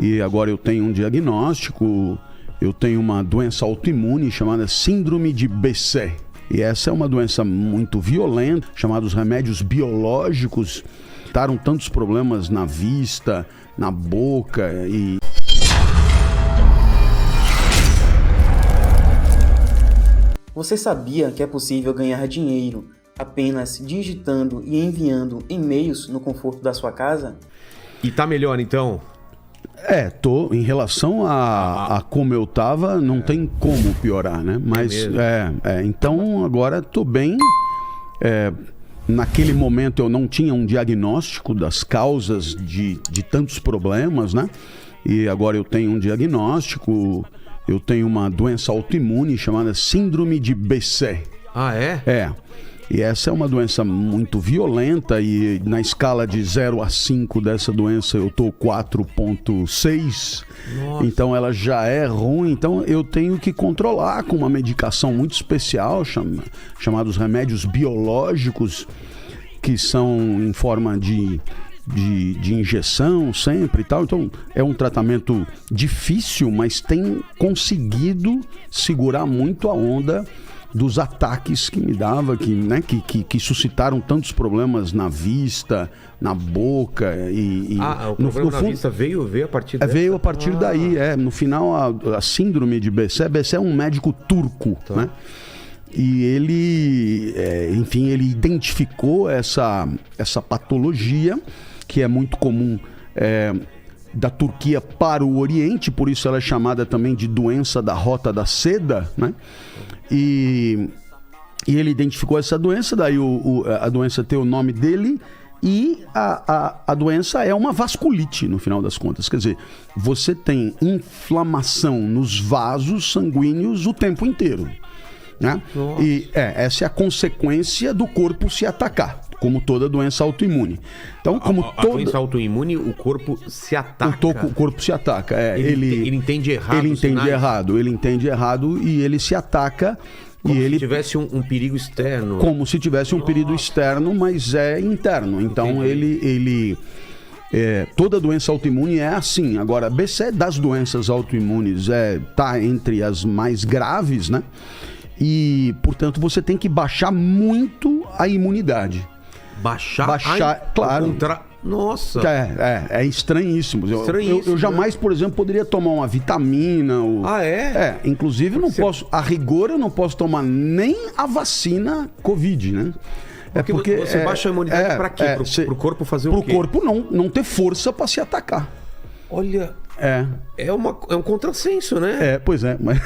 e agora eu tenho um diagnóstico, eu tenho uma doença autoimune chamada síndrome de BC. E essa é uma doença muito violenta, chamados remédios biológicos, daram tantos problemas na vista, na boca e... Você sabia que é possível ganhar dinheiro apenas digitando e enviando e-mails no conforto da sua casa? E tá melhor então? Tô. Em relação a como eu tava, não tem como piorar, né? Mas, então agora tô bem. Naquele momento eu não tinha um diagnóstico das causas de tantos problemas, né? E agora eu tenho um diagnóstico, eu tenho uma doença autoimune chamada síndrome de BC. Ah, é? E essa é uma doença muito violenta e na escala de 0 a 5 dessa doença eu tô 4,6. Então ela já é ruim, então eu tenho que controlar com uma medicação muito especial chamados remédios biológicos, que são em forma de injeção sempre e tal. Então é um tratamento difícil, mas tem conseguido segurar muito a onda dos ataques que me dava, que suscitaram tantos problemas na vista, na boca e o problema na vista veio a partir dessa? Veio a partir daí, no final a síndrome de BC é um médico turco, né? E ele, ele identificou essa patologia, que é muito comum da Turquia para o Oriente, por isso ela é chamada também de doença da Rota da Seda, né? E ele identificou essa doença, daí a doença tem o nome dele, e a doença é uma vasculite, no final das contas. Quer dizer, você tem inflamação nos vasos sanguíneos o tempo inteiro, né? E essa é a consequência do corpo se atacar, como toda doença autoimune. Então, a doença autoimune, o corpo se ataca. O corpo se ataca. Ele entende errado. Ele entende errado e ele se ataca. Como se tivesse um perigo externo. Como se tivesse um perigo externo, mas é interno. Então, toda doença autoimune é assim. Agora, a BC das doenças autoimunes tá entre as mais graves, né? E, portanto, você tem que baixar muito a imunidade. Baixar, claro. Nossa. É estranhíssimo. Eu jamais, por exemplo, poderia tomar uma vitamina. Inclusive, a rigor, eu não posso tomar nem a vacina Covid, né? Porque você baixa a imunidade pra quê? Pro corpo fazer o quê? Pro corpo não ter força pra se atacar. Olha... É um contrassenso, né? Pois é. Mas...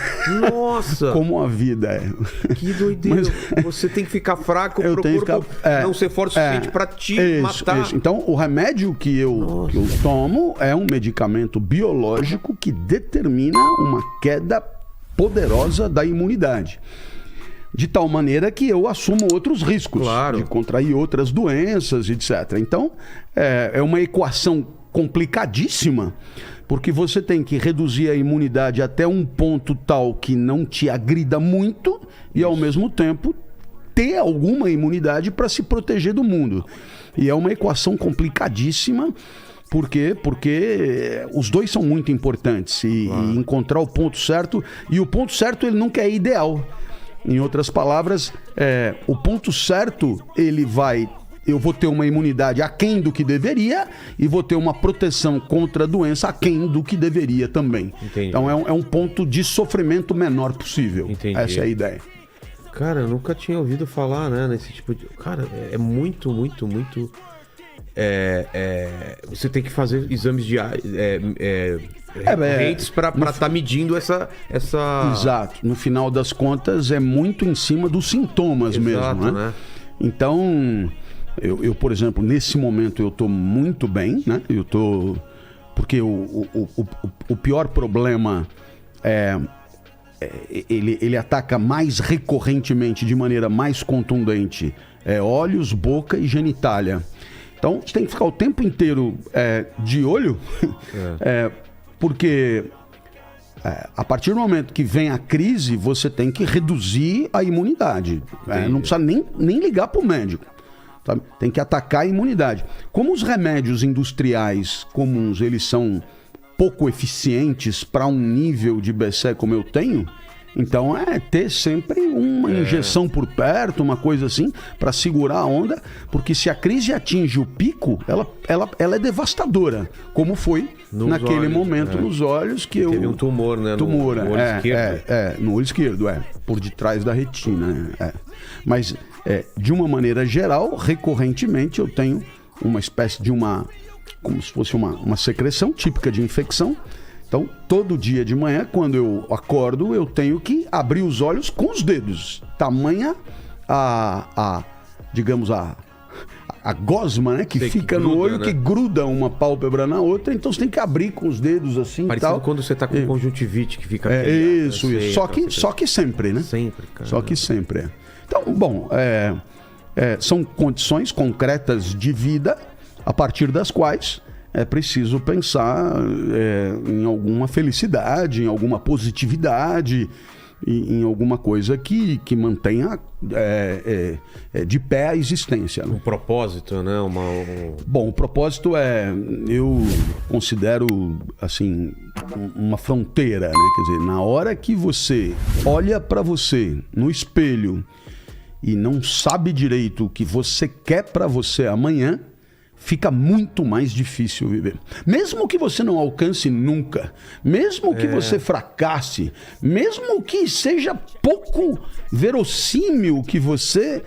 Nossa! Como a vida é. Que doideira. Você tem que ficar fraco pro corpo não ser forte o suficiente pra te matar. Isso. Então, o remédio que eu tomo é um medicamento biológico que determina uma queda poderosa da imunidade. De tal maneira que eu assumo outros riscos de contrair outras doenças, etc. Então, é uma equação complicadíssima, porque você tem que reduzir a imunidade até um ponto tal que não te agrida muito e, ao mesmo tempo, ter alguma imunidade para se proteger do mundo. E é uma equação complicadíssima. Por quê? Porque os dois são muito importantes e encontrar o ponto certo. E o ponto certo, ele nunca é ideal. Em outras palavras, o ponto certo, eu vou ter uma imunidade aquém do que deveria e vou ter uma proteção contra a doença aquém do que deveria também. Entendi. Então é um ponto de sofrimento menor possível. Entendi. Essa é a ideia. Cara, eu nunca tinha ouvido falar, né, nesse tipo de... Cara, é muito... Você tem que fazer exames recorrentes para estar medindo essa... Exato. No final das contas, é muito em cima dos sintomas. Exato, mesmo, né? Então... Eu, por exemplo, nesse momento eu estou muito bem, né? Porque o pior problema ele ataca mais recorrentemente, de maneira mais contundente, olhos, boca e genitália. Então, você tem que ficar o tempo inteiro de olho, porque a partir do momento que vem a crise, você tem que reduzir a imunidade. Não precisa nem ligar para o médico. Sabe? Tem que atacar a imunidade. Como os remédios industriais comuns, eles são pouco eficientes para um nível de BCE como eu tenho, então é ter sempre uma injeção por perto, uma coisa assim, para segurar a onda, porque se a crise atinge o pico, ela é devastadora, como foi naquele momento nos olhos que eu... Teve um tumor, né? Tumor, no olho esquerdo. no olho esquerdo, por detrás da retina. Mas, de uma maneira geral, recorrentemente eu tenho uma espécie de como se fosse uma secreção típica de infecção. Então, todo dia de manhã, quando eu acordo, eu tenho que abrir os olhos com os dedos. Tamanha digamos, a gosma, né? Que fica no olho, né? Que gruda uma pálpebra na outra. Então, você tem que abrir com os dedos assim. Parecido tal. Quando você tá com conjuntivite, que fica... Isso. Só que sempre, né? Sempre, cara. Só que sempre, Então, bom, são condições concretas de vida a partir das quais é preciso pensar em alguma felicidade, em alguma positividade, em alguma coisa que mantenha de pé a existência. Né? Um propósito, né? Bom, o propósito eu considero assim, uma fronteira, né? Quer dizer, na hora que você olha para você no espelho e não sabe direito o que você quer para você amanhã, fica muito mais difícil viver. Mesmo que você não alcance nunca, mesmo que você fracasse, mesmo que seja pouco verossímil que você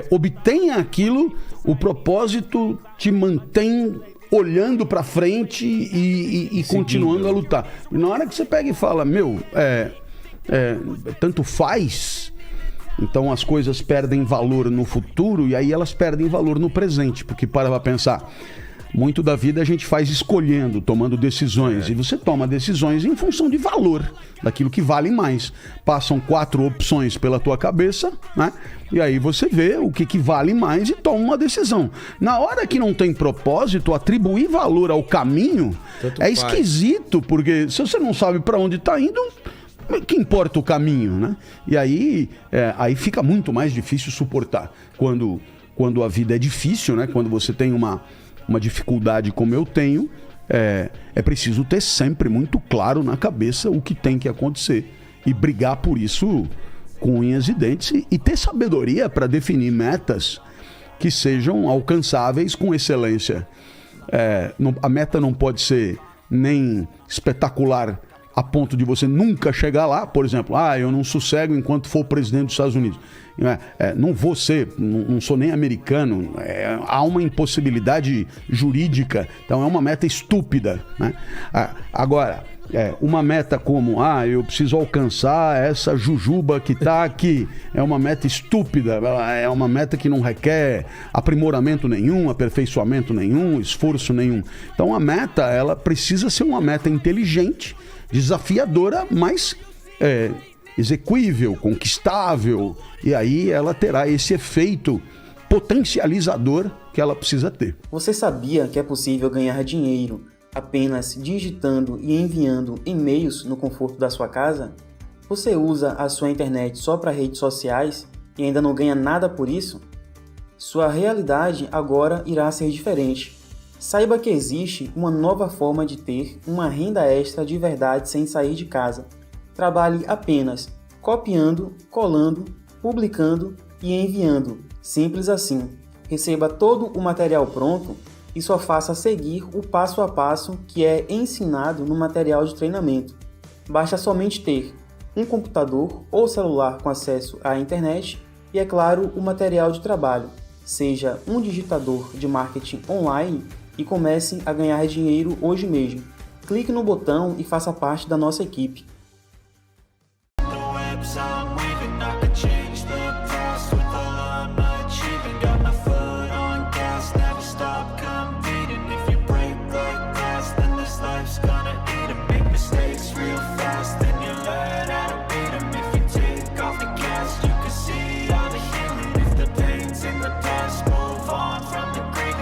obtenha aquilo, o propósito te mantém olhando para frente e continuando a lutar. Na hora que você pega e fala, tanto faz... Então as coisas perdem valor no futuro e aí elas perdem valor no presente, porque para pensar, muito da vida a gente faz escolhendo, tomando decisões, e você toma decisões em função de valor, daquilo que vale mais. Passam 4 opções pela tua cabeça, né? E aí você vê o que vale mais e toma uma decisão. Na hora que não tem propósito, atribuir valor ao caminho esquisito, porque se você não sabe para onde está indo... que importa o caminho, né? E aí fica muito mais difícil suportar. Quando a vida é difícil, né? Quando você tem uma dificuldade como eu tenho, é preciso ter sempre muito claro na cabeça o que tem que acontecer e brigar por isso com unhas e dentes e ter sabedoria para definir metas que sejam alcançáveis com excelência. A meta não pode ser nem espetacular a ponto de você nunca chegar lá. Por exemplo, eu não sossego enquanto for presidente dos Estados Unidos. Não vou ser, não sou nem americano. Há uma impossibilidade jurídica, então é uma meta estúpida, né? Agora, uma meta como, eu preciso alcançar essa jujuba que está aqui, é uma meta estúpida, é uma meta que não requer aprimoramento nenhum, aperfeiçoamento nenhum, esforço nenhum. Então a meta, ela precisa ser uma meta inteligente, desafiadora, mas execuível, conquistável, e aí ela terá esse efeito potencializador que ela precisa ter. Você sabia que é possível ganhar dinheiro apenas digitando e enviando e-mails no conforto da sua casa? Você usa a sua internet só para redes sociais e ainda não ganha nada por isso? Sua realidade agora irá ser diferente. Saiba que existe uma nova forma de ter uma renda extra de verdade sem sair de casa. Trabalhe apenas copiando, colando, publicando e enviando. Simples assim. Receba todo o material pronto e só faça seguir o passo a passo que é ensinado no material de treinamento. Basta somente ter um computador ou celular com acesso à internet e, é claro, o material de trabalho. Seja um digitador de marketing online e comece a ganhar dinheiro hoje mesmo. Clique no botão e faça parte da nossa equipe.